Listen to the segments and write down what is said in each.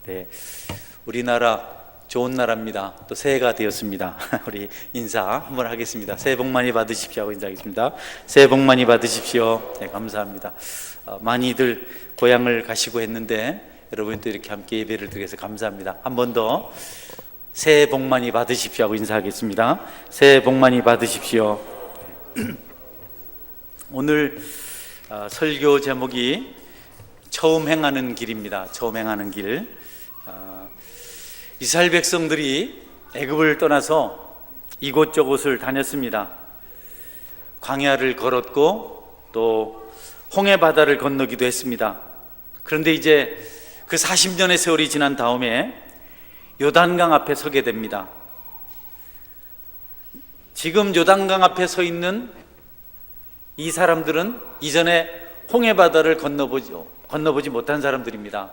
네, 우리나라 좋은 나라입니다. 또 새해가 되었습니다. 우리 인사 한번 하겠습니다. 새해 복 많이 받으십시오 하고 인사하겠습니다. 새해 복 많이 받으십시오. 네, 감사합니다. 많이들 고향을 가시고 했는데 여러분도 이렇게 함께 예배를 드려서 감사합니다. 한 번 더 새해 복 많이 받으십시오 하고 인사하겠습니다. 새해 복 많이 받으십시오. 오늘 설교 제목이 처음 행하는 길입니다. 처음 행하는 길. 이스라엘 백성들이 애굽을 떠나서 이곳저곳을 다녔습니다. 광야를 걸었고 또 홍해 바다를 건너기도 했습니다. 그런데 이제 그 40년의 세월이 지난 다음에 요단강 앞에 서게 됩니다. 지금 요단강 앞에 서 있는 이 사람들은 이전에 홍해 바다를 건너보지 못한 사람들입니다.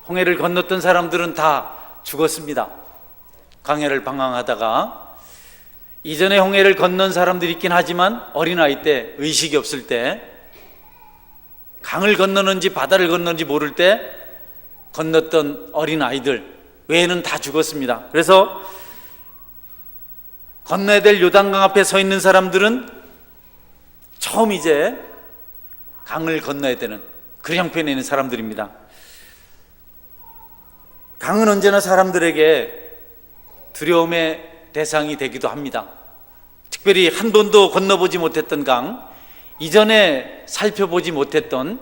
홍해를 건넜던 사람들은 다 죽었습니다. 광야를 방황하다가 이전에 홍해를 건넌 사람들이 있긴 하지만 어린아이 때, 의식이 없을 때, 강을 건너는지 바다를 건너는지 모를 때 건넜던 어린아이들 외에는 다 죽었습니다. 그래서 건너야 될 요단강 앞에 서 있는 사람들은 처음 이제 강을 건너야 되는 그 형편에 있는 사람들입니다. 강은 언제나 사람들에게 두려움의 대상이 되기도 합니다. 특별히 한 번도 건너보지 못했던 강, 이전에 살펴보지 못했던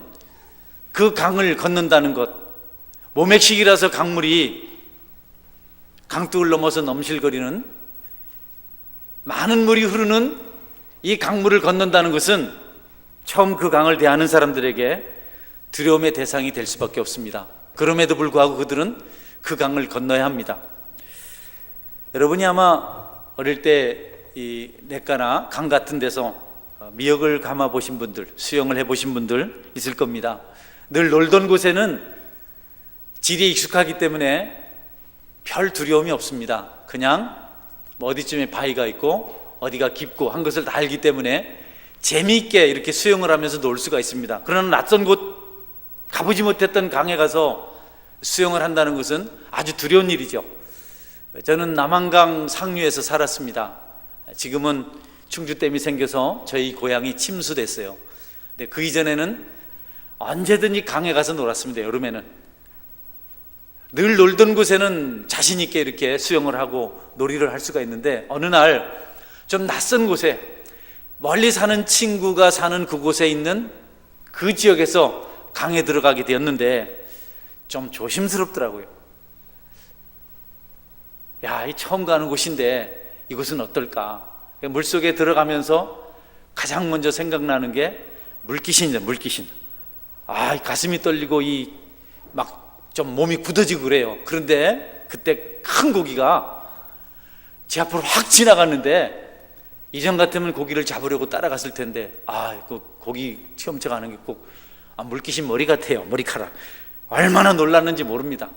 그 강을 건넌다는 것, 모맥식이라서 강물이 강둑을 넘어서 넘실거리는 많은 물이 흐르는 이 강물을 건넌다는 것은 처음 그 강을 대하는 사람들에게 두려움의 대상이 될 수밖에 없습니다. 그럼에도 불구하고 그들은 그 강을 건너야 합니다. 여러분이 아마 어릴 때 이 냇가나 강 같은 데서 미역을 감아 보신 분들, 수영을 해 보신 분들 있을 겁니다. 늘 놀던 곳에는 질에 익숙하기 때문에 별 두려움이 없습니다. 그냥 어디쯤에 바위가 있고 어디가 깊고 한 것을 다 알기 때문에 재미있게 이렇게 수영을 하면서 놀 수가 있습니다. 그러나 낯선 곳, 가보지 못했던 강에 가서 수영을 한다는 것은 아주 두려운 일이죠. 저는 남한강 상류에서 살았습니다. 지금은 충주댐이 생겨서 저희 고향이 침수됐어요. 근데 그 이전에는 언제든지 강에 가서 놀았습니다. 여름에는 늘 놀던 곳에는 자신 있게 이렇게 수영을 하고 놀이를 할 수가 있는데 어느 날 좀 낯선 곳에 멀리 사는 친구가 사는 그곳에 있는 그 지역에서 강에 들어가게 되었는데 좀 조심스럽더라고요. 야, 이 처음 가는 곳인데 이곳은 어떨까? 물속에 들어가면서 가장 먼저 생각나는 게 물귀신이죠. 물귀신. 가슴이 떨리고 이 막 좀 몸이 굳어지고 그래요. 그런데 그때 큰 고기가 제 앞으로 확 지나갔는데 이전 같으면 고기를 잡으려고 따라갔을 텐데 그 고기 튀엄쳐가는 게 꼭 물귀신 머리 같아요. 머리카락. 얼마나 놀랐는지 모릅니다.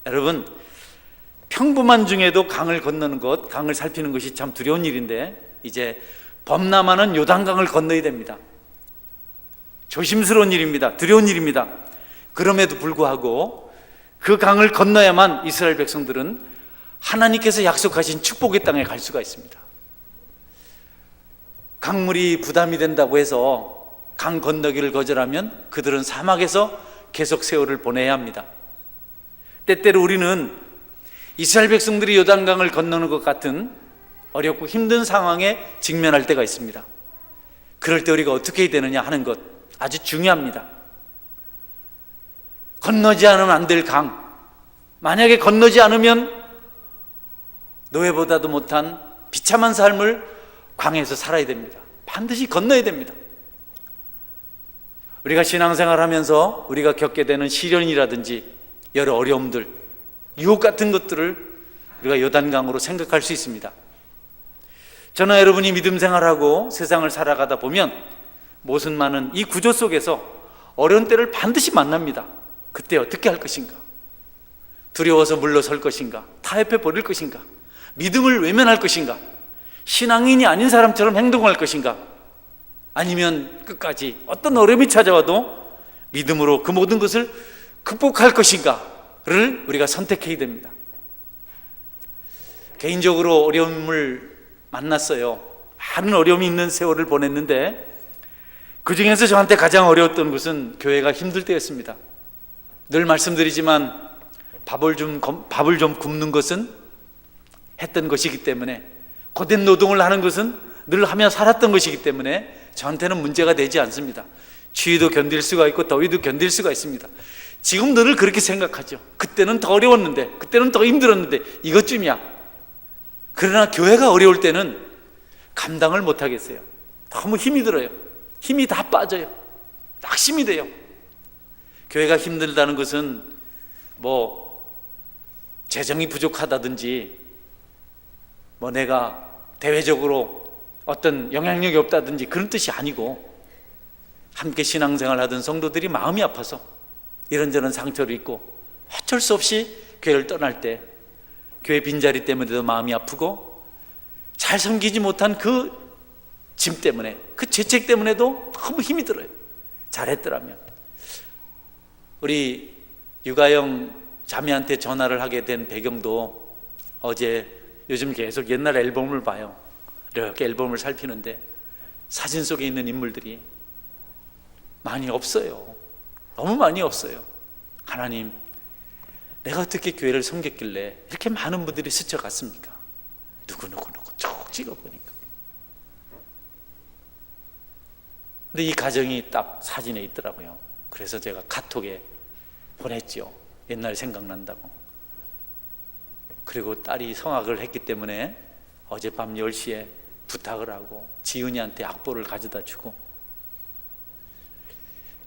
여러분, 평범한 중에도 강을 건너는 것, 강을 살피는 것이 참 두려운 일인데 이제 범람하는 요단강을 건너야 됩니다. 조심스러운 일입니다. 두려운 일입니다. 그럼에도 불구하고 그 강을 건너야만 이스라엘 백성들은 하나님께서 약속하신 축복의 땅에 갈 수가 있습니다. 강물이 부담이 된다고 해서 강 건너기를 거절하면 그들은 사막에서 계속 세월을 보내야 합니다. 때때로 우리는 이스라엘 백성들이 요단강을 건너는 것 같은 어렵고 힘든 상황에 직면할 때가 있습니다. 그럴 때 우리가 어떻게 해야 되느냐 하는 것 아주 중요합니다. 건너지 않으면 안 될 강, 만약에 건너지 않으면 노예보다도 못한 비참한 삶을 강에서 살아야 됩니다. 반드시 건너야 됩니다. 우리가 신앙생활 하면서 우리가 겪게 되는 시련이라든지 여러 어려움들, 유혹 같은 것들을 우리가 요단강으로 생각할 수 있습니다. 저는 여러분이 믿음 생활하고 세상을 살아가다 보면 모순 많은 이 구조 속에서 어려운 때를 반드시 만납니다. 그때 어떻게 할 것인가? 두려워서 물러설 것인가? 타협해 버릴 것인가? 믿음을 외면할 것인가? 신앙인이 아닌 사람처럼 행동할 것인가? 아니면 끝까지 어떤 어려움이 찾아와도 믿음으로 그 모든 것을 극복할 것인가? 우리가 선택해야 됩니다. 개인적으로 어려움을 만났어요. 많은 어려움이 있는 세월을 보냈는데 그 중에서 저한테 가장 어려웠던 것은 교회가 힘들 때였습니다. 늘 말씀드리지만 밥을 좀 굶는 것은 했던 것이기 때문에, 고된 노동을 하는 것은 늘 하며 살았던 것이기 때문에 저한테는 문제가 되지 않습니다. 추위도 견딜 수가 있고 더위도 견딜 수가 있습니다. 지금 늘 그렇게 생각하죠. 그때는 더 어려웠는데, 그때는 더 힘들었는데 이것쯤이야. 그러나 교회가 어려울 때는 감당을 못 하겠어요. 너무 힘이 들어요. 힘이 다 빠져요. 낙심이 돼요. 교회가 힘들다는 것은 재정이 부족하다든지 내가 대외적으로 어떤 영향력이 없다든지 그런 뜻이 아니고, 함께 신앙생활 하던 성도들이 마음이 아파서 이런저런 상처를 입고 어쩔 수 없이 교회를 떠날 때, 교회 빈자리 때문에도 마음이 아프고 잘 섬기지 못한 그 짐 때문에, 그 죄책 때문에도 너무 힘이 들어요. 잘했더라면. 우리 유가영 자매한테 전화를 하게 된 배경도 어제, 요즘 계속 옛날 앨범을 봐요. 이렇게 앨범을 살피는데 사진 속에 있는 인물들이 많이 없어요. 너무 많이 없어요. 하나님, 내가 어떻게 교회를 섬겼길래 이렇게 많은 분들이 스쳐갔습니까? 누구 쭉 찍어보니까. 근데 이 가정이 딱 사진에 있더라고요. 그래서 제가 카톡에 보냈죠. 옛날 생각난다고. 그리고 딸이 성악을 했기 때문에 어젯밤 10시에 부탁을 하고 지은이한테 악보를 가져다 주고,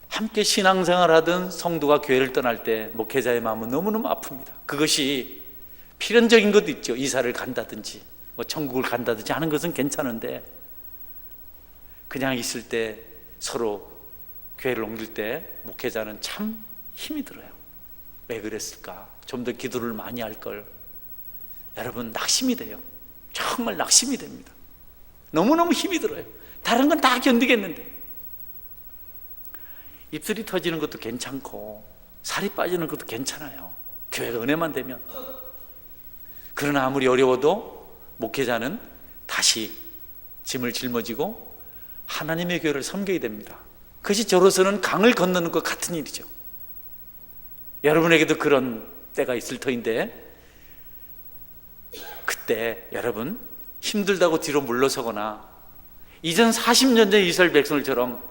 함께 신앙생활 하던 성도가 교회를 떠날 때 목회자의 마음은 너무너무 아픕니다. 그것이 필연적인 것도 있죠. 이사를 간다든지 천국을 간다든지 하는 것은 괜찮은데, 그냥 있을 때 서로 교회를 옮길 때 목회자는 참 힘이 들어요. 왜 그랬을까? 좀 더 기도를 많이 할 걸. 여러분, 낙심이 돼요. 정말 낙심이 됩니다. 너무너무 힘이 들어요. 다른 건 다 견디겠는데, 입술이 터지는 것도 괜찮고 살이 빠지는 것도 괜찮아요. 교회가 은혜만 되면. 그러나 아무리 어려워도 목회자는 다시 짐을 짊어지고 하나님의 교회를 섬겨야 됩니다. 그것이 저로서는 강을 건너는 것 같은 일이죠. 여러분에게도 그런 때가 있을 터인데, 그때 여러분 힘들다고 뒤로 물러서거나 이전 40년 전 이스라엘 백성들처럼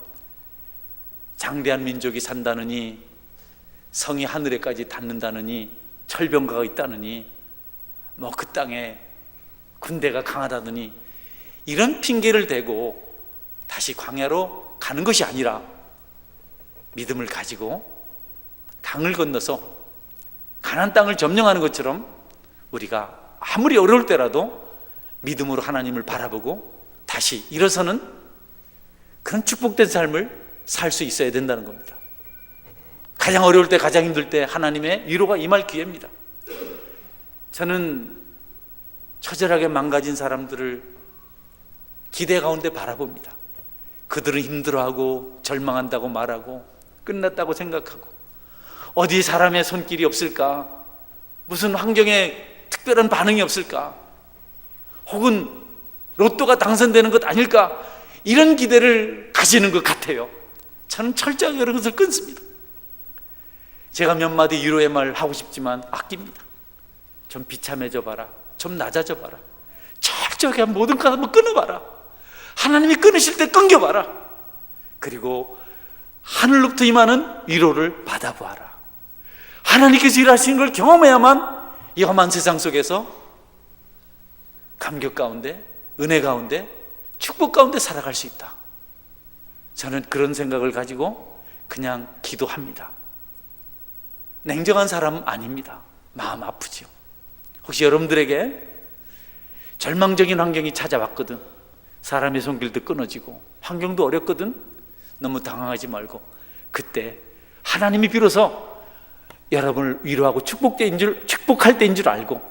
장대한 민족이 산다느니, 성이 하늘에까지 닿는다느니, 철병가가 있다느니, 그 땅에 군대가 강하다느니, 이런 핑계를 대고 다시 광야로 가는 것이 아니라 믿음을 가지고 강을 건너서 가나안 땅을 점령하는 것처럼 우리가 아무리 어려울 때라도 믿음으로 하나님을 바라보고 다시 일어서는 그런 축복된 삶을 살 수 있어야 된다는 겁니다. 가장 어려울 때, 가장 힘들 때 하나님의 위로가 임할 기회입니다. 저는 처절하게 망가진 사람들을 기대 가운데 바라봅니다. 그들은 힘들어하고 절망한다고 말하고 끝났다고 생각하고, 어디 사람의 손길이 없을까? 무슨 환경에 특별한 반응이 없을까? 혹은 로또가 당선되는 것 아닐까? 이런 기대를 가지는 것 같아요. 저는 철저하게 그런 것을 끊습니다. 제가 몇 마디 위로의 말 하고 싶지만 아낍니다. 좀 비참해져 봐라. 좀 낮아져 봐라. 철저하게 모든 것 한번 끊어봐라. 하나님이 끊으실 때 끊겨봐라. 그리고 하늘로부터 임하는 위로를 받아보아라. 하나님께서 일하시는 걸 경험해야만 이 험한 세상 속에서 감격 가운데, 은혜 가운데, 축복 가운데 살아갈 수 있다. 저는 그런 생각을 가지고 그냥 기도합니다. 냉정한 사람은 아닙니다. 마음 아프죠. 혹시 여러분들에게 절망적인 환경이 찾아왔거든, 사람의 손길도 끊어지고 환경도 어렵거든, 너무 당황하지 말고 그때 하나님이 비로소 여러분을 위로하고 축복할 때인 줄 알고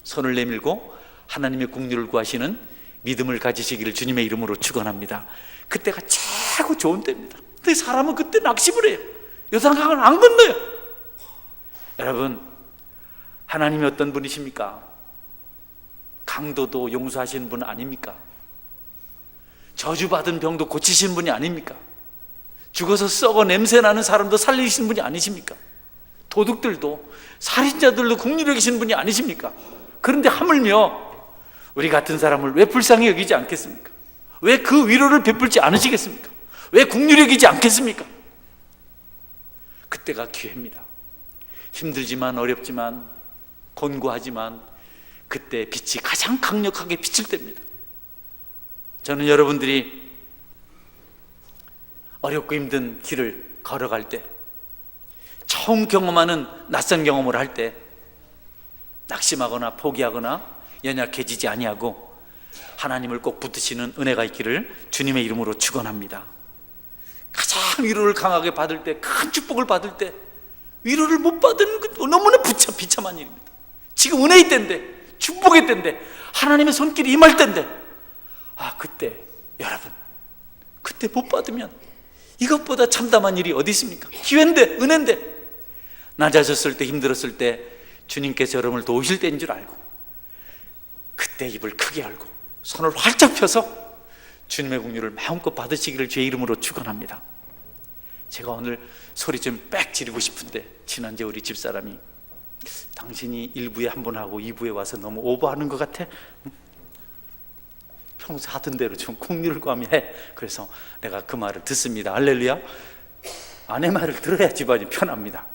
손을 내밀고 하나님의 긍휼을 구하시는 믿음을 가지시기를 주님의 이름으로 축원합니다. 그때가 최고 좋은 때입니다. 근데 사람은 그때 낙심을 해요. 요단강을 안 건너요. 여러분, 하나님이 어떤 분이십니까? 강도도 용서하시는 분 아닙니까? 저주받은 병도 고치신 분이 아닙니까? 죽어서 썩어 냄새나는 사람도 살리신 분이 아니십니까? 도둑들도 살인자들도 긍휼히 여기시는 분이 아니십니까? 그런데 하물며 우리 같은 사람을 왜 불쌍히 여기지 않겠습니까? 왜 그 위로를 베풀지 않으시겠습니까? 왜 긍휼히 여기지 않겠습니까? 그때가 기회입니다. 힘들지만 어렵지만 곤고하지만 그때 빛이 가장 강력하게 비칠 때입니다. 저는 여러분들이 어렵고 힘든 길을 걸어갈 때, 처음 경험하는 낯선 경험을 할 때 낙심하거나 포기하거나 연약해지지 아니하고 하나님을 꼭 붙드시는 은혜가 있기를 주님의 이름으로 축원합니다. 가장 위로를 강하게 받을 때, 큰 축복을 받을 때 위로를 못 받은 건 너무나 비참한 일입니다. 지금 은혜의 때인데, 축복의 때인데, 하나님의 손길이 임할 때인데, 그때 여러분, 그때 못 받으면 이것보다 참담한 일이 어디 있습니까? 기회인데, 은혜인데, 낮아졌을 때, 힘들었을 때 주님께서 여러분을 도우실 때인 줄 알고 그때 입을 크게 열고 손을 활짝 펴서 주님의 긍휼을 마음껏 받으시기를 주의 이름으로 축원합니다. 제가 오늘 소리 좀 빽 지르고 싶은데, 지난주에 우리 집사람이 당신이 1부에 한 번 하고 2부에 와서 너무 오버하는 것 같아. 평소 하던 대로 좀 긍휼을 구하며 해. 그래서 내가 그 말을 듣습니다. 할렐루야. 아내 말을 들어야 집안이 편합니다.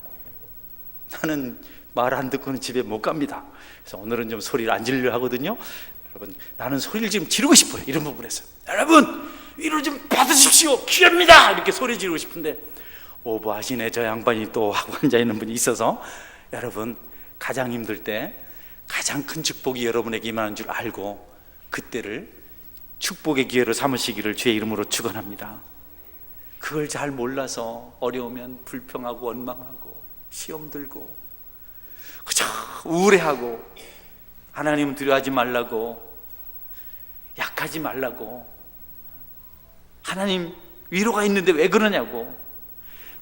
나는 말 안 듣고는 집에 못 갑니다. 그래서 오늘은 좀 소리를 안 지르려 하거든요. 여러분, 나는 소리를 지금 지르고 싶어요. 이런 부분에서 여러분, 위로 좀 받으십시오. 기회입니다. 이렇게 소리 지르고 싶은데 오버하시네 저 양반이 또 하고 앉아있는 분이 있어서, 여러분, 가장 힘들 때 가장 큰 축복이 여러분에게 임하는 줄 알고 그때를 축복의 기회로 삼으시기를 주의 이름으로 축원합니다. 그걸 잘 몰라서 어려우면 불평하고 원망하고 시험 들고 그저 우울해하고 하나님 두려워하지 말라고, 약하지 말라고, 하나님 위로가 있는데 왜 그러냐고,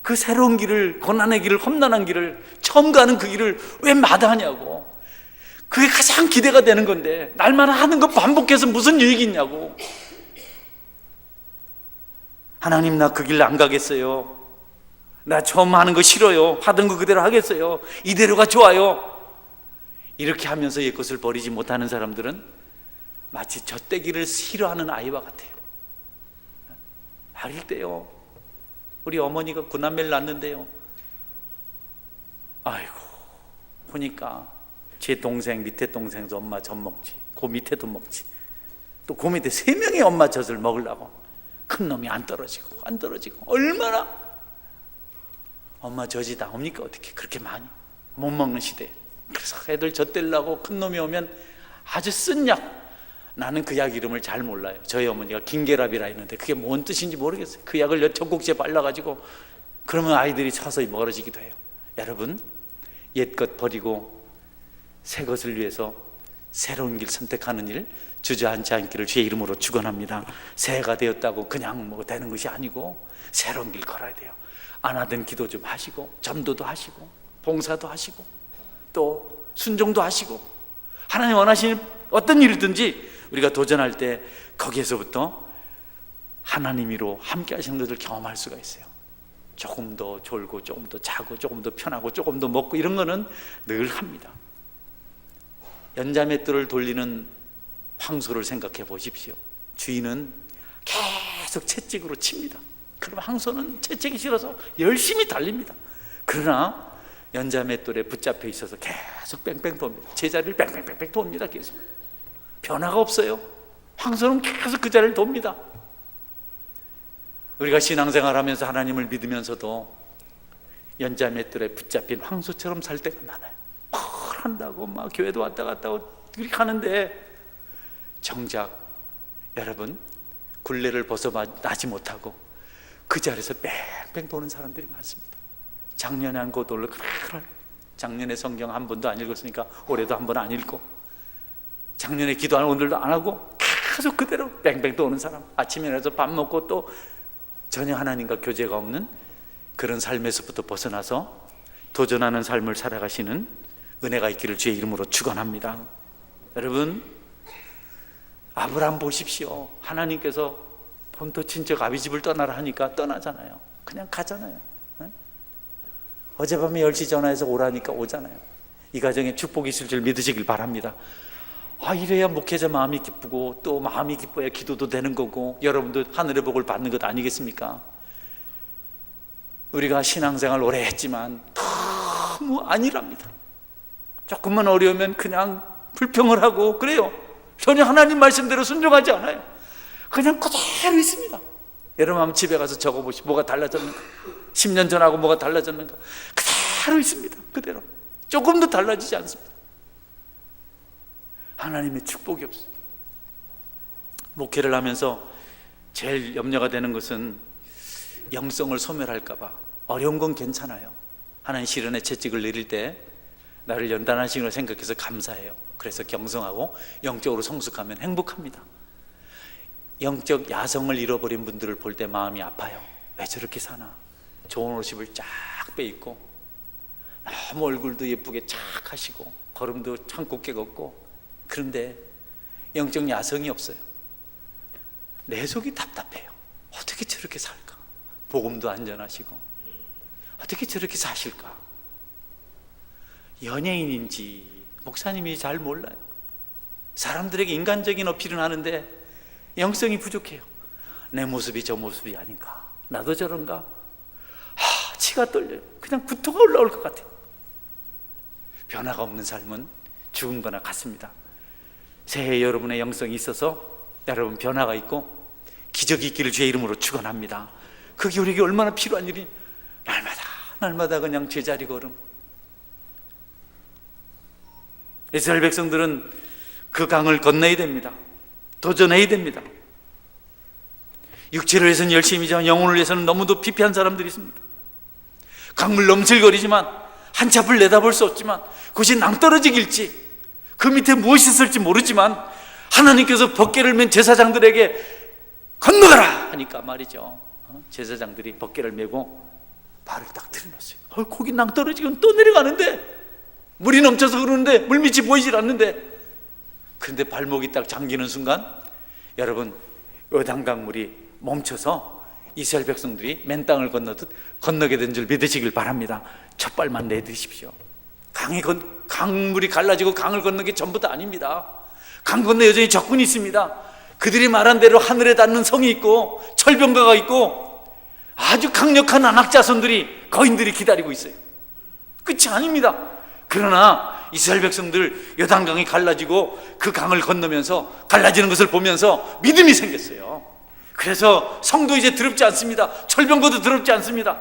그 새로운 길을, 고난의 길을, 험난한 길을, 처음 가는 그 길을 왜 마다하냐고, 그게 가장 기대가 되는 건데 날마다 하는 거 반복해서 무슨 유익이 있냐고. 하나님, 나 그 길 안 가겠어요. 나 처음 하는 거 싫어요. 하던 거 그대로 하겠어요. 이대로가 좋아요. 이렇게 하면서 옛 것을 버리지 못하는 사람들은 마치 젖대기를 싫어하는 아이와 같아요. 어릴 때요, 우리 어머니가 구남매를 낳는데요, 아이고 보니까 제 동생, 밑에 동생도 엄마 젖 먹지, 그 밑에도 먹지, 또 그 밑에 3명이 엄마 젖을 먹으려고 큰 놈이 안 떨어지고 얼마나 엄마 젖이 나옵니까? 어떻게 그렇게 많이 못 먹는 시대에. 그래서 애들 젖 떼려고 큰 놈이 오면 아주 쓴 약, 나는 그 약 이름을 잘 몰라요. 저희 어머니가 긴계랍이라 했는데 그게 뭔 뜻인지 모르겠어요. 그 약을 젖꼭지에 발라가지고 그러면 아이들이 서서히 멀어지기도 해요. 여러분, 옛것 버리고 새 것을 위해서 새로운 길 선택하는 일 주저앉지 않기를 주의 이름으로 축원합니다. 새해가 되었다고 그냥 뭐 되는 것이 아니고 새로운 길 걸어야 돼요. 안 하던 기도 좀 하시고, 전도도 하시고, 봉사도 하시고, 또 순종도 하시고, 하나님 원하시는 어떤 일이든지 우리가 도전할 때 거기에서부터 하나님이로 함께 하시는 것을 경험할 수가 있어요. 조금 더 졸고, 조금 더 자고, 조금 더 편하고, 조금 더 먹고, 이런 거는 늘 합니다. 연자맷돌을 돌리는 황소를 생각해 보십시오. 주인은 계속 채찍으로 칩니다. 그럼 황소는 채찍이 싫어서 열심히 달립니다. 그러나 연자맷돌에 붙잡혀 있어서 계속 뺑뺑 돕니다. 제자리를 뺑뺑뺑뺑 돕니다. 계속 변화가 없어요. 황소는 계속 그 자리를 돕니다. 우리가 신앙생활하면서 하나님을 믿으면서도 연자맷돌에 붙잡힌 황소처럼 살 때가 많아요. 한다고 막 교회도 왔다 갔다 하고 그렇게 하는데 정작 여러분, 굴레를 벗어나지 못하고 그 자리에서 뺑뺑 도는 사람들이 많습니다. 작년에 한 고돌로 그래, 작년에 성경 한 번도 안 읽었으니까 올해도 한 번 안 읽고, 작년에 기도하는 오늘도 안 하고 계속 그대로 뺑뺑 도는 사람, 아침에 일어나서 밥 먹고 또 전혀 하나님과 교제가 없는 그런 삶에서부터 벗어나서 도전하는 삶을 살아가시는 은혜가 있기를 주의 이름으로 축원합니다. 여러분, 아브라함 보십시오. 하나님께서 본토 친척 아비집을 떠나라 하니까 떠나잖아요. 그냥 가잖아요. 어젯밤에 10시 전화해서 오라니까 오잖아요. 이 가정에 축복이 있을 줄 믿으시길 바랍니다. 이래야 목회자 마음이 기쁘고, 또 마음이 기뻐야 기도도 되는 거고, 여러분도 하늘의 복을 받는 것 아니겠습니까? 우리가 신앙생활 오래 했지만 너무 아니랍니다. 조금만 어려우면 그냥 불평을 하고 그래요. 전혀 하나님 말씀대로 순종하지 않아요. 그냥 그대로 있습니다. 여러분 한번 집에 가서 적어보시고 뭐가 달라졌는가, 10년 전하고 뭐가 달라졌는가. 그대로 있습니다. 그대로. 조금도 달라지지 않습니다. 하나님의 축복이 없어요. 목회를 하면서 제일 염려가 되는 것은 영성을 소멸할까 봐. 어려운 건 괜찮아요. 하나님 시련의 채찍을 내릴 때 나를 연단하신 걸 생각해서 감사해요. 그래서 경성하고 영적으로 성숙하면 행복합니다. 영적 야성을 잃어버린 분들을 볼 때 마음이 아파요. 왜 저렇게 사나? 좋은 옷을 쫙 빼입고, 너무 얼굴도 예쁘게 착 하시고, 걸음도 참 곱게 걷고, 그런데 영적 야성이 없어요. 내 속이 답답해요. 어떻게 저렇게 살까? 복음도 안전하시고 어떻게 저렇게 사실까? 연예인인지 목사님이 잘 몰라요. 사람들에게 인간적인 어필은 하는데 영성이 부족해요. 내 모습이 저 모습이 아닌가? 나도 저런가? 치가 떨려요. 그냥 구토가 올라올 것 같아요. 변화가 없는 삶은 죽은 거나 같습니다. 새해 여러분의 영성이 있어서 여러분 변화가 있고 기적이 있기를 주의 이름으로 축원합니다. 그게 우리에게 얼마나 필요한 일이, 날마다 그냥 제자리 걸음. 이스라엘 백성들은 그 강을 건너야 됩니다. 도전해야 됩니다. 육체를 위해서는 열심히지만 영혼을 위해서는 너무도 피폐한 사람들이 있습니다. 강물 넘실거리지만 한 치 앞을 내다볼 수 없지만 그것이 낭떠러지길지 그 밑에 무엇이 있을지 모르지만 하나님께서 벗개를 맨 제사장들에게 건너가라 하니까 말이죠. 제사장들이 벗개를 메고 발을 딱 들여놨어요. 거기 낭떠러지면 또 내려가는데, 물이 넘쳐서 흐르는데 물밑이 보이질 않는데, 그런데 발목이 딱 잠기는 순간 여러분 요단강 물이 멈춰서 이스라엘 백성들이 맨 땅을 건너듯 건너게 된 줄 믿으시길 바랍니다. 첫 발만 내드십시오. 강물이 갈라지고 강을 건너는 게 전부 다 아닙니다. 강 건너 여전히 적군이 있습니다. 그들이 말한 대로 하늘에 닿는 성이 있고 철병가가 있고 아주 강력한 안악자손들이, 거인들이 기다리고 있어요. 끝이 아닙니다. 그러나 이스라엘 백성들 요단강이 갈라지고 그 강을 건너면서 갈라지는 것을 보면서 믿음이 생겼어요. 그래서 성도 이제 두렵지 않습니다. 철병거도 두렵지 않습니다.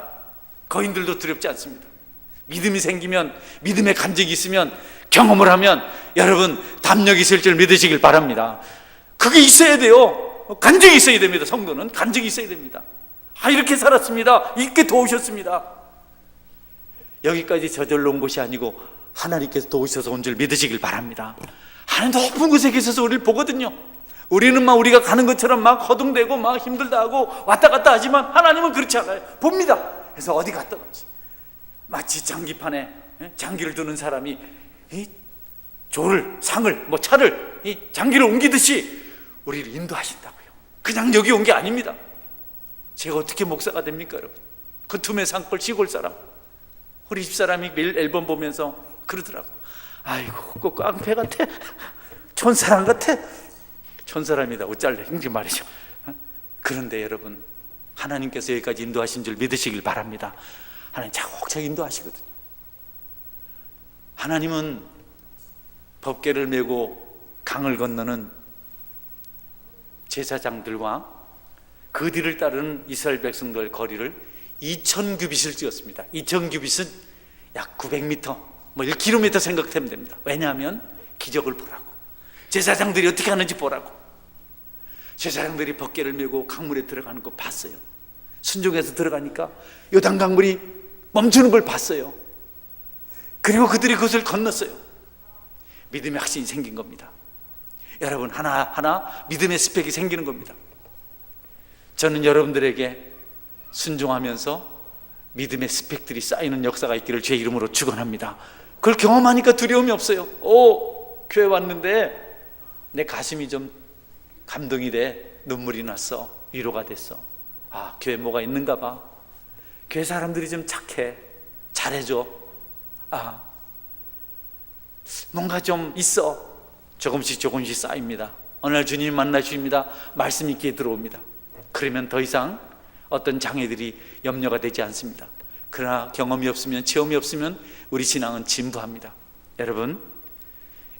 거인들도 두렵지 않습니다. 믿음이 생기면, 믿음의 간직이 있으면, 경험을 하면 여러분 담력이 있을 줄 믿으시길 바랍니다. 그게 있어야 돼요. 간직이 있어야 됩니다. 성도는 간직이 있어야 됩니다. 이렇게 살았습니다. 이렇게 도우셨습니다. 여기까지 저절로 온 것이 아니고 하나님께서 도우셔서 온 줄 믿으시길 바랍니다. 하나님 높은 곳에 계셔서 우리를 보거든요. 우리는 막 우리가 가는 것처럼 막 허둥대고 막 힘들다 하고 왔다 갔다 하지만 하나님은 그렇지 않아요. 봅니다. 그래서 어디 갔던지 마치 장기판에 장기를 두는 사람이 이 상을 차를 이 장기를 옮기듯이 우리를 인도하신다고요. 그냥 여기 온 게 아닙니다. 제가 어떻게 목사가 됩니까, 여러분? 그 tum의 산골 시골 사람, 우리 집사람이 매일 앨범 보면서 그러더라고. 아이고, 그 깡패 같아, 촌사람 같아. 촌사람이다 어쩔래, 이렇게 말이죠. 그런데 여러분, 하나님께서 여기까지 인도하신 줄 믿으시길 바랍니다. 하나님 차곡차곡 인도하시거든요. 하나님은 법궤를 메고 강을 건너는 제사장들과 그 뒤를 따르는 이스라엘 백성들 거리를 2000규빗을 찍었습니다. 2000규빗은 약 900m, 1km 생각하면 됩니다. 왜냐하면 기적을 보라고, 제사장들이 어떻게 하는지 보라고. 제사장들이 법궤를 메고 강물에 들어가는 거 봤어요. 순종해서 들어가니까 요단 강물이 멈추는 걸 봤어요. 그리고 그들이 그것을 건넜어요. 믿음의 확신이 생긴 겁니다. 여러분, 하나하나 믿음의 스펙이 생기는 겁니다. 저는 여러분들에게 순종하면서 믿음의 스펙들이 쌓이는 역사가 있기를 주의 이름으로 축원합니다. 그걸 경험하니까 두려움이 없어요. 교회 왔는데 내 가슴이 좀 감동이 돼. 눈물이 났어. 위로가 됐어. 교회 뭐가 있는가 봐. 교회 사람들이 좀 착해. 잘해줘. 뭔가 좀 있어. 조금씩 쌓입니다. 어느 날 주님 만나 주십니다. 말씀 있게 들어옵니다. 그러면 더 이상 어떤 장애들이 염려가 되지 않습니다. 그러나 경험이 없으면, 체험이 없으면 우리 신앙은 진부합니다. 여러분,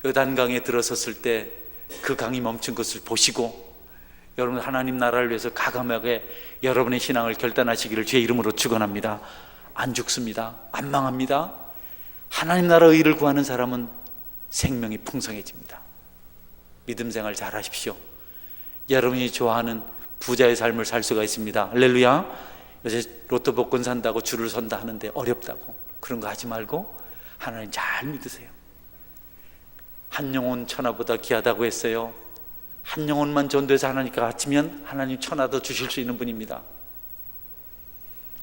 요단강에 들어섰을 때 그 강이 멈춘 것을 보시고 여러분 하나님 나라를 위해서 가감하게 여러분의 신앙을 결단하시기를 주의 이름으로 축원합니다. 안 죽습니다. 안 망합니다. 하나님 나라 의를 구하는 사람은 생명이 풍성해집니다. 믿음 생활 잘 하십시오. 여러분이 좋아하는 부자의 삶을 살 수가 있습니다. 할렐루야. 요새 로또 복권 산다고 줄을 선다 하는데 어렵다고 그런 거 하지 말고 하나님 잘 믿으세요. 한 영혼 천하보다 귀하다고 했어요. 한 영혼만 전도해서 하나님께 바치면 하나님 천하도 주실 수 있는 분입니다.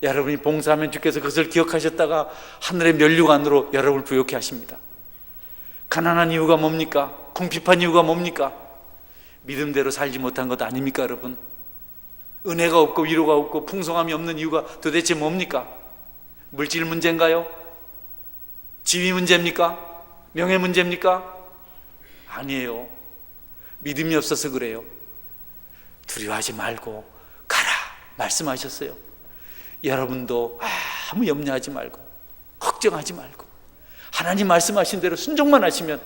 여러분이 봉사하면 주께서 그것을 기억하셨다가 하늘의 면류관으로 여러분을 부욕해 하십니다. 가난한 이유가 뭡니까? 궁핍한 이유가 뭡니까? 믿음대로 살지 못한 것 아닙니까 여러분? 은혜가 없고 위로가 없고 풍성함이 없는 이유가 도대체 뭡니까? 물질 문제인가요? 지위 문제입니까? 명예 문제입니까? 아니에요. 믿음이 없어서 그래요. 두려워하지 말고 가라 말씀하셨어요. 여러분도 아무 염려하지 말고 걱정하지 말고 하나님 말씀하신 대로 순종만 하시면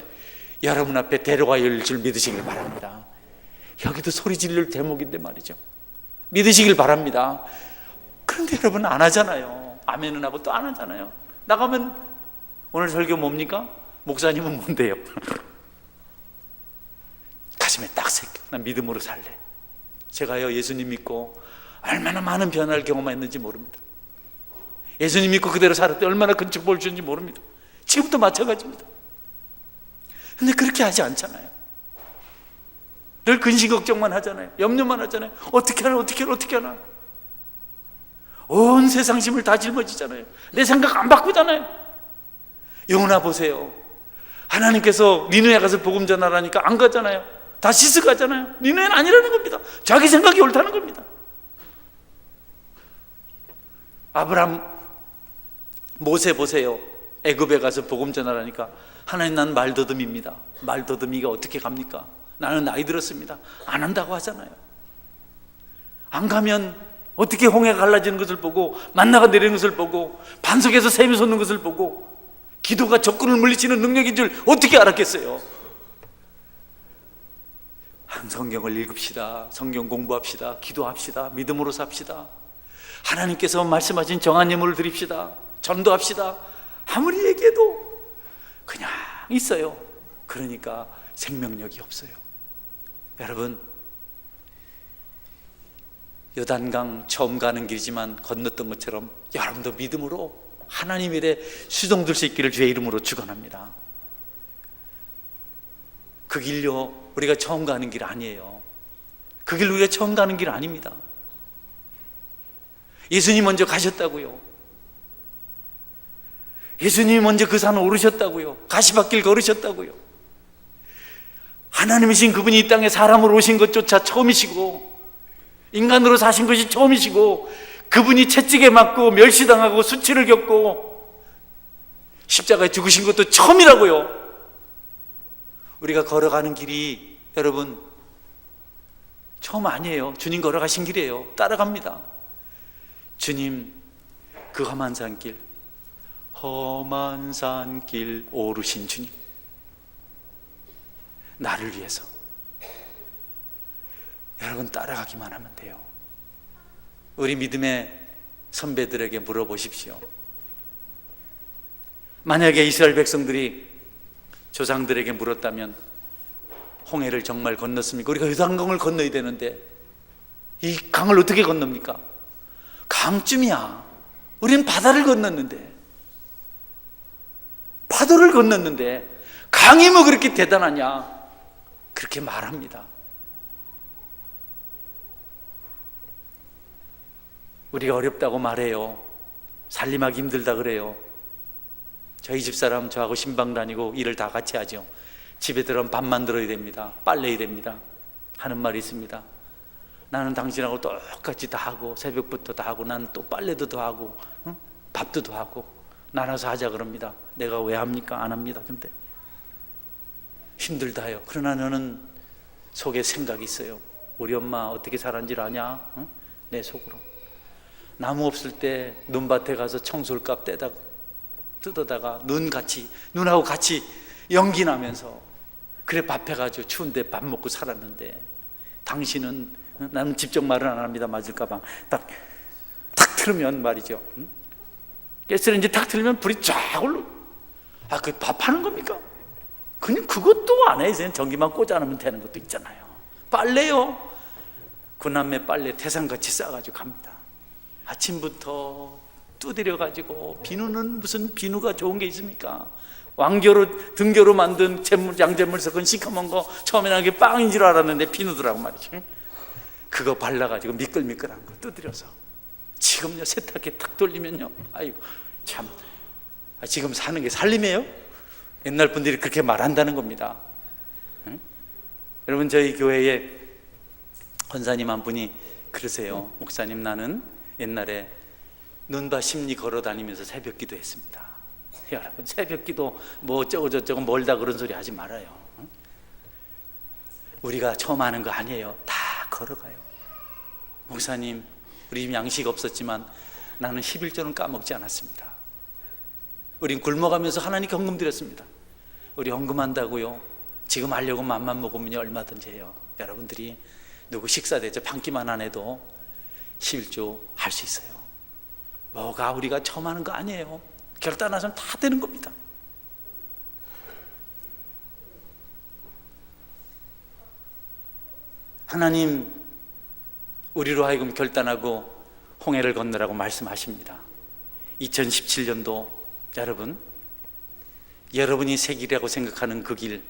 여러분 앞에 대로가 열릴 줄 믿으시길 바랍니다. 여기도 소리 지를 대목인데 말이죠. 믿으시길 바랍니다. 그런데 여러분 안 하잖아요. 아멘은 하고 또 안 하잖아요. 나가면 오늘 설교 뭡니까? 목사님은 뭔데요? 가슴에 딱 새겨. 난 믿음으로 살래. 제가요 예수님 믿고 얼마나 많은 변화를 경험했는지 모릅니다. 예수님 믿고 그대로 살았을 때 얼마나 큰 축복을 주는지 모릅니다. 지금도 마찬가지입니다. 근데 그렇게 하지 않잖아요. 늘 근심 걱정만 하잖아요. 염려만 하잖아요. 어떻게 하나 온 세상 짐을 다 짊어지잖아요. 내 생각 안 바꾸잖아요. 요나 보세요. 하나님께서 니느웨 가서 복음 전하라니까 안 가잖아요. 다시스 가잖아요. 니느웨는 아니라는 겁니다. 자기 생각이 옳다는 겁니다. 아브람, 모세 보세요. 애굽에 가서 복음 전하라니까 하나님 난 말더듬입니다. 말더듬이가 어떻게 갑니까? 나는 나이 들었습니다. 안 한다고 하잖아요. 안 가면 어떻게 홍해가 갈라지는 것을 보고 만나가 내리는 것을 보고 반석에서 샘이 솟는 것을 보고 기도가 적군을 물리치는 능력인 줄 어떻게 알았겠어요? 성경을 읽읍시다. 성경 공부합시다. 기도합시다. 믿음으로 삽시다. 하나님께서 말씀하신 정한 예물을 드립시다. 전도합시다. 아무리 얘기해도 그냥 있어요. 그러니까 생명력이 없어요. 여러분, 요단강 처음 가는 길이지만 건넜던 것처럼 여러분도 믿음으로 하나님 일에 수종될 수 있기를 주의 이름으로 축원합니다. 그 길요 우리가 처음 가는 길 아니에요. 그 길 우리가 처음 가는 길 아닙니다. 예수님 먼저 가셨다고요. 예수님이 먼저 그 산을 오르셨다고요. 가시밭길 걸으셨다고요. 하나님이신 그분이 이 땅에 사람으로 오신 것조차 처음이시고 인간으로 사신 것이 처음이시고 그분이 채찍에 맞고 멸시당하고 수치를 겪고 십자가에 죽으신 것도 처음이라고요. 우리가 걸어가는 길이 여러분 처음 아니에요. 주님 걸어가신 길이에요. 따라갑니다. 주님 그 험한 산길, 험한 산길 오르신 주님, 나를 위해서 여러분 따라가기만 하면 돼요. 우리 믿음의 선배들에게 물어보십시오. 만약에 이스라엘 백성들이 조상들에게 물었다면 홍해를 정말 건넜습니까? 우리가 요단강을 건너야 되는데 이 강을 어떻게 건넙니까? 강쯤이야. 우리는 바다를 건넜는데, 파도를 건넜는데 강이 뭐 그렇게 대단하냐? 그렇게 말합니다. 우리가 어렵다고 말해요. 살림하기 힘들다 그래요. 저희 집사람 저하고 신방 다니고 일을 다 같이 하죠. 집에 들어가면 밥 만들어야 됩니다. 빨래야 됩니다. 하는 말이 있습니다. 나는 당신하고 똑같이 다 하고 새벽부터 다 하고 나는 또 빨래도 더 하고 밥도 더 하고 나눠서 하자 그럽니다. 내가 왜 합니까? 안 합니다. 근데 힘들다 해요. 그러나 너는 속에 생각이 있어요. 우리 엄마 어떻게 살았는지 아냐? 내 속으로 나무 없을 때 눈밭에 가서 청솔값 떼다가 뜯어다가 눈하고 같이 연기 나면서 그래 밥 해가지고 추운데 밥 먹고 살았는데 당신은, 나는 직접 말은 안 합니다. 맞을까봐 탁 틀으면 말이죠, 가스레인지 탁 틀면 불이 쫙 올라. 그 밥 하는 겁니까? 그냥 그것도 안 해요. 전기만 꽂아 놓으면 되는 것도 있잖아요. 빨래요. 구남매 빨래 태산같이 싸가지고 갑니다. 아침부터 두드려가지고. 비누는 무슨 비누가 좋은 게 있습니까? 왕겨로 등겨로 만든 양잿물 섞은 시커먼 거 처음에는 이게 빵인 줄 알았는데 비누더라고 말이죠. 그거 발라가지고 미끌미끌한 거 두드려서 지금요 세탁기 탁 돌리면요, 아이고 참, 지금 사는 게 살림이에요? 옛날 분들이 그렇게 말한다는 겁니다. 여러분, 저희 교회에 권사님 한 분이 그러세요. 목사님, 나는 옛날에 눈밭 심리 걸어 다니면서 새벽 기도 했습니다. 여러분, 새벽 기도 뭐 어쩌고 저쩌고 멀다 그런 소리 하지 말아요. 우리가 처음 하는 거 아니에요. 다 걸어가요. 목사님, 우리 집 양식 없었지만 나는 11조는 까먹지 않았습니다. 우린 굶어가면서 하나님께 헌금 드렸습니다. 우리 헌금한다고요, 지금 하려고 맘만 먹으면 얼마든지 해요. 여러분들이 누구 식사 대접 한 끼만 안 해도 11조 할 수 있어요. 뭐가 우리가 처음 하는 거 아니에요. 결단하시면 다 되는 겁니다. 하나님 우리로 하여금 결단하고 홍해를 건너라고 말씀하십니다. 2017년도 여러분이 새 길이라고 생각하는 그 길,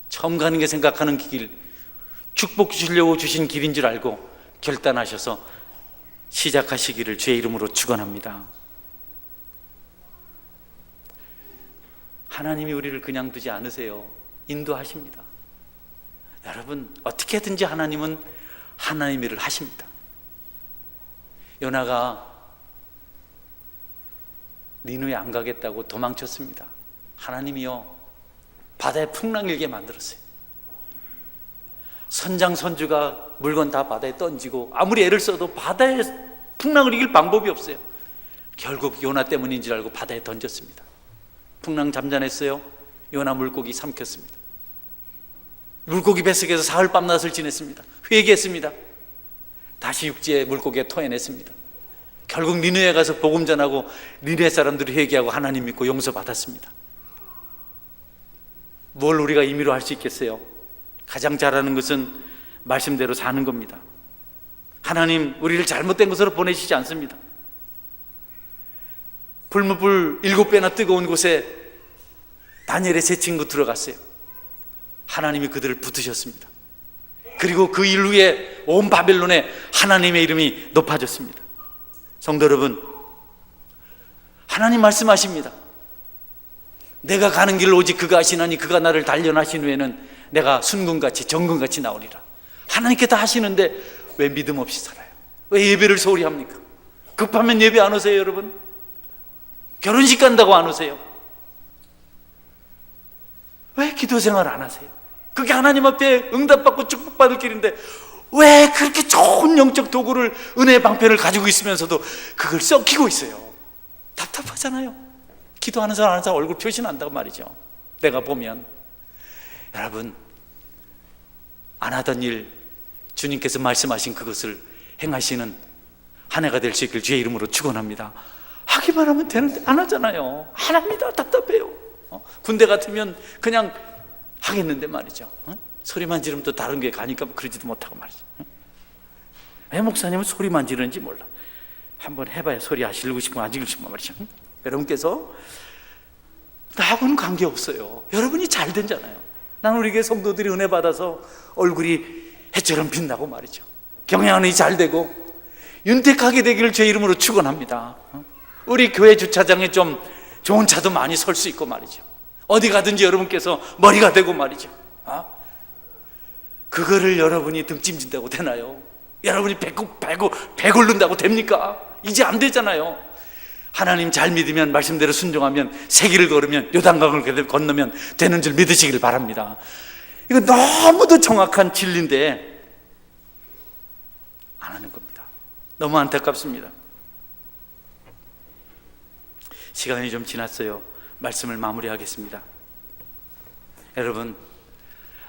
처음 가는 게 생각하는 그 길, 축복 주시려고 주신 길인 줄 알고 결단하셔서 시작하시기를 주의 이름으로 축원합니다. 하나님이 우리를 그냥 두지 않으세요. 인도하십니다. 여러분, 어떻게든지 하나님은 하나님의 일을 하십니다. 요나가 니누에 안 가겠다고 도망쳤습니다. 하나님이요, 바다에 풍랑 일게 만들었어요. 선장선주가 물건 다 바다에 던지고 아무리 애를 써도 바다에 풍랑을 이길 방법이 없어요. 결국 요나 때문인 줄 알고 바다에 던졌습니다. 풍랑 잠잠했어요. 요나 물고기 삼켰습니다. 물고기 뱃속에서 사흘 밤낮을 지냈습니다. 회개했습니다. 다시 육지에 물고기에 토해냈습니다. 결국 니느웨에 가서 복음 전하고 니느웨 사람들이 회개하고 하나님 믿고 용서받았습니다. 뭘 우리가 임의로 할 수 있겠어요? 가장 잘하는 것은 말씀대로 사는 겁니다. 하나님 우리를 잘못된 것으로 보내시지 않습니다. 불무불 7배나 뜨거운 곳에 다니엘의 세 친구 들어갔어요. 하나님이 그들을 붙으셨습니다. 그리고 그 일 후에 온 바벨론에 하나님의 이름이 높아졌습니다. 성도 여러분, 하나님 말씀하십니다. 내가 가는 길을 오직 그가 하시나니 그가 나를 단련하신 후에는 내가 순금같이 정금같이 나오리라. 하나님께 다 하시는데 왜 믿음 없이 살아요? 왜 예배를 소홀히 합니까? 급하면 예배 안 오세요, 여러분? 결혼식 간다고 안 오세요? 왜 기도 생활 안 하세요? 그게 하나님 앞에 응답받고 축복받을 길인데 왜 그렇게 좋은 영적 도구를, 은혜의 방편을 가지고 있으면서도 그걸 썩히고 있어요? 답답하잖아요. 기도하는 사람 하는 사람 얼굴 표시난다고 말이죠. 내가 보면. 여러분, 안 하던 일 주님께서 말씀하신 그것을 행하시는 한 해가 될 수 있길 주의 이름으로 축원합니다. 하기만 하면 되는데 안 하잖아요. 안 합니다. 답답해요. 군대 같으면 그냥 하겠는데 말이죠. 소리만 지르면 또 다른 교회 가니까 그러지도 못하고 말이죠. 왜 목사님은 소리만 지르는지 몰라. 한번 해봐야 소리 하시고 싶으면 안 지르고 싶으면 말이죠. 여러분께서 나하고는 관계없어요. 여러분이 잘 된잖아요. 나는 우리 교회 성도들이 은혜 받아서 얼굴이 해처럼 빛나고 말이죠. 경영하는 잘 되고 윤택하게 되기를 주의 이름으로 축원합니다. 우리 교회 주차장에 좀 좋은 차도 많이 설 수 있고 말이죠. 어디 가든지 여러분께서 머리가 되고 말이죠. 그거를 여러분이 등짐진다고 되나요? 여러분이 배고른다고 됩니까? 이제 안 되잖아요. 하나님 잘 믿으면, 말씀대로 순종하면, 세기를 걸으면, 요단강을 건너면 되는 줄 믿으시길 바랍니다. 이거 너무도 정확한 진리인데 안 하는 겁니다. 너무 안타깝습니다. 시간이 좀 지났어요. 말씀을 마무리하겠습니다. 여러분,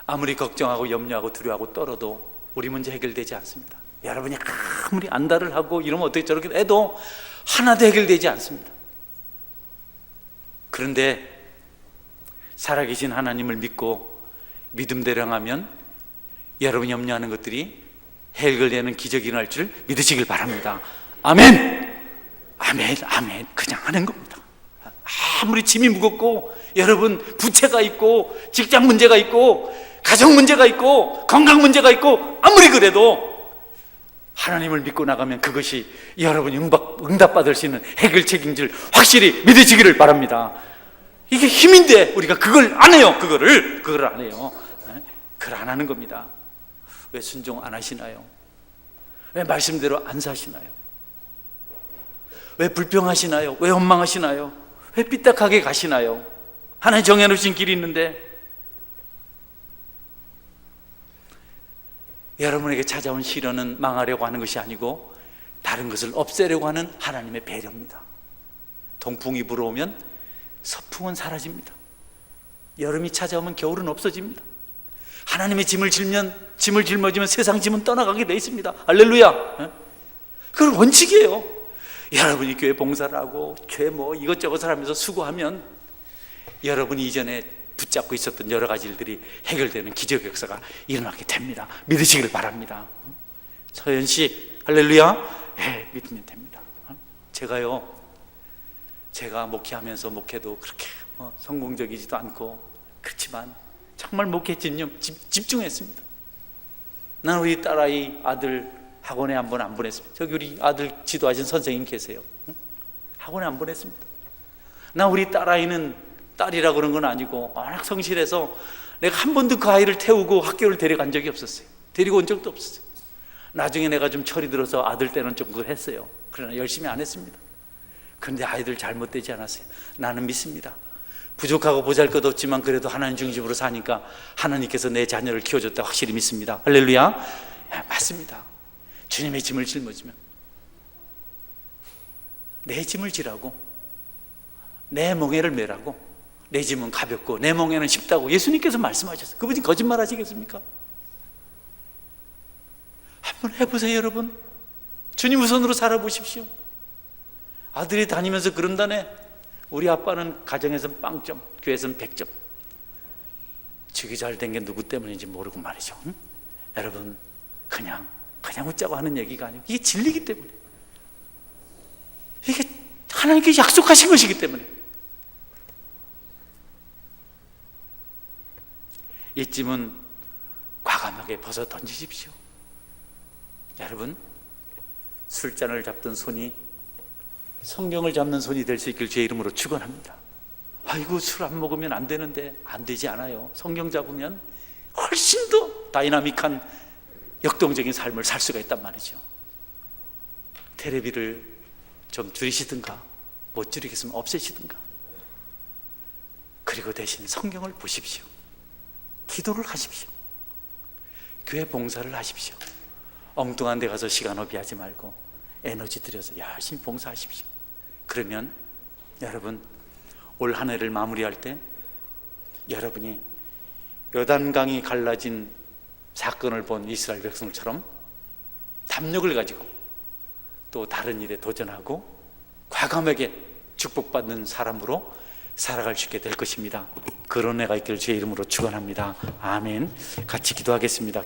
아무리 걱정하고 염려하고 두려워하고 떨어도 우리 문제 해결되지 않습니다. 여러분이 아무리 안달을 하고 이러면 어떻게 저렇게 해도 하나도 해결되지 않습니다. 그런데 살아계신 하나님을 믿고 믿음대로 행하면 여러분이 염려하는 것들이 해결되는 기적이 날 줄 믿으시길 바랍니다. 아멘! 아멘, 아멘. 그냥 하는 겁니다. 아무리 짐이 무겁고, 여러분 부채가 있고, 직장 문제가 있고, 가정 문제가 있고, 건강 문제가 있고, 아무리 그래도 하나님을 믿고 나가면 그것이 여러분이 응답받을 수 있는 해결책인 줄 확실히 믿으시기를 바랍니다. 이게 힘인데 우리가 그걸 안 해요. 그걸 안 해요. 그걸 안 하는 겁니다. 왜 순종 안 하시나요? 왜 말씀대로 안 사시나요? 왜 불평하시나요? 왜 원망하시나요? 왜 삐딱하게 가시나요? 하나님 정해놓으신 길이 있는데 여러분에게 찾아온 시련은 망하려고 하는 것이 아니고 다른 것을 없애려고 하는 하나님의 배려입니다. 동풍이 불어오면 서풍은 사라집니다. 여름이 찾아오면 겨울은 없어집니다. 하나님의 짐을 짊어지면 세상 짐은 떠나가게 돼 있습니다. 할렐루야. 그건 원칙이에요. 여러분이 교회 봉사를 하고 교회 이것저것 하면서 수고하면 여러분이 이전에 붙잡고 있었던 여러 가지 일들이 해결되는 기적 역사가 일어나게 됩니다. 믿으시길 바랍니다. 서현 씨, 할렐루야. 네, 믿으면 됩니다. 제가 목회하면서 목회도 그렇게 성공적이지도 않고 그렇지만 정말 목회 집중했습니다. 난 우리 딸아이 아들 학원에 한 번 안 보냈습니다. 저기 우리 아들 지도하신 선생님 계세요. 학원에 안 보냈습니다. 나 우리 딸아이는 딸이라 그런 건 아니고 워낙 성실해서 내가 한 번도 그 아이를 태우고 학교를 데려간 적이 없었어요. 데리고 온 적도 없었어요. 나중에 내가 좀 철이 들어서 아들 때는 좀 그걸 했어요. 그러나 열심히 안 했습니다. 그런데 아이들 잘못되지 않았어요. 나는 믿습니다. 부족하고 보잘것없지만 그래도 하나님 중심으로 사니까 하나님께서 내 자녀를 키워줬다고 확실히 믿습니다. 할렐루야. 맞습니다. 주님의 짐을 짊어지면 내 짐을 지라고, 내 멍에를 메라고, 내 짐은 가볍고 내 멍에는 쉽다고 예수님께서 말씀하셨어요. 그분이 거짓말 하시겠습니까? 한번 해보세요. 여러분, 주님 우선으로 살아보십시오. 아들이 다니면서 그런다네. 우리 아빠는 가정에서는 빵점, 교회에서는 100점. 직이 잘 된 게 누구 때문인지 모르고 말이죠. 여러분, 그냥 웃자고 하는 얘기가 아니고 이게 진리이기 때문에, 이게 하나님께 약속하신 것이기 때문에 이 짐은 과감하게 벗어 던지십시오. 여러분, 술잔을 잡던 손이 성경을 잡는 손이 될 수 있길 주의 이름으로 축원합니다. 아이고, 술 안 먹으면 안 되는데, 안 되지 않아요. 성경 잡으면 훨씬 더 다이나믹한 역동적인 삶을 살 수가 있단 말이죠. 테레비를 좀 줄이시든가, 못 줄이겠으면 없애시든가, 그리고 대신 성경을 보십시오. 기도를 하십시오. 교회 봉사를 하십시오. 엉뚱한 데 가서 시간 허비하지 말고 에너지 들여서 열심히 봉사하십시오. 그러면 여러분, 올 한 해를 마무리할 때 여러분이 요단강이 갈라진 사건을 본 이스라엘 백성들처럼 담력을 가지고 또 다른 일에 도전하고 과감하게 축복받는 사람으로 살아갈 수 있게 될 것입니다. 그런 해가 있기를 주의 이름으로 축원합니다. 아멘. 같이 기도하겠습니다.